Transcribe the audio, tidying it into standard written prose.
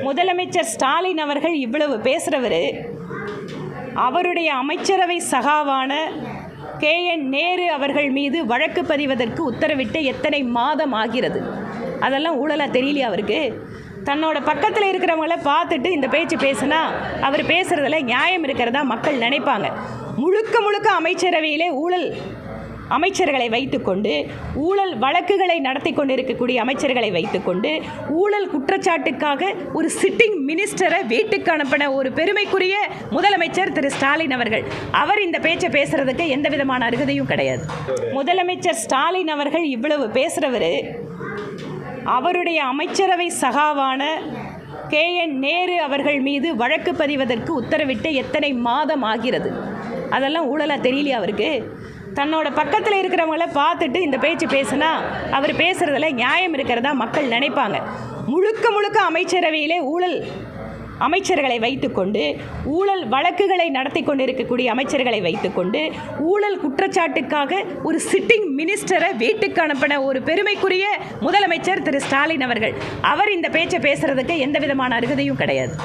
முதலமைச்சர் ஸ்டாலின் அவர்கள் இவ்வளவு பேசுகிறவர், அவருடைய அமைச்சரவை சகாவான KN நேரு அவர்கள் மீது வழக்கு பதிவதற்கு உத்தரவிட்டு எத்தனை மாதம் ஆகிறது? அதெல்லாம் ஊழலாக தெரியலையா அவருக்கு? தன்னோட பக்கத்தில் இருக்கிறவங்கள பார்த்துட்டு இந்த பேச்சு பேசுனா அவர் பேசுகிறதுல நியாயம் இருக்கிறதா மக்கள் நினைப்பாங்க. முழுக்க முழுக்க அமைச்சரவையிலே ஊழல் அமைச்சர்களை வைத்துக்கொண்டு, ஊழல் வழக்குகளை நடத்தி கொண்டிருக்கக்கூடிய அமைச்சர்களை வைத்துக்கொண்டு, ஊழல் குற்றச்சாட்டுக்காக ஒரு சிட்டிங் மினிஸ்டரை வீட்டுக்கு அனுப்பின ஒரு பெருமைக்குரிய முதலமைச்சர் திரு ஸ்டாலின் அவர்கள். அவர் இந்த பேச்சை பேசுறதுக்கு எந்த விதமான அருகதையும் கிடையாது. முதலமைச்சர் ஸ்டாலின் அவர்கள் இவ்வளவு பேசுகிறவர், அவருடைய அமைச்சரவை சகாவான KN நேரு அவர்கள் மீது வழக்கு பதிவதற்கு உத்தரவிட்டு எத்தனை மாதம் ஆகிறது? அதெல்லாம் ஊழலாக தெரியலையா அவருக்கு? தன்னோட பக்கத்தில் இருக்கிறவங்கள பார்த்துட்டு இந்த பேச்சு பேசுனா அவர் பேசுகிறதுல நியாயம் இருக்கிறதா மக்கள் நினைப்பாங்க. முழுக்க முழுக்க அமைச்சரவையிலே ஊழல் அமைச்சர்களை வைத்துக்கொண்டு, ஊழல் வழக்குகளை நடத்தி கொண்டிருக்கக்கூடிய அமைச்சர்களை வைத்துக்கொண்டு, ஊழல் குற்றச்சாட்டுக்காக ஒரு சிட்டிங் மினிஸ்டரை வீட்டுக்கு அனுப்பின ஒரு பெருமைக்குரிய முதலமைச்சர் திரு ஸ்டாலின் அவர்கள். அவர் இந்த பேச்சை பேசுறதுக்கு எந்த விதமான அருகதையும் கிடையாது.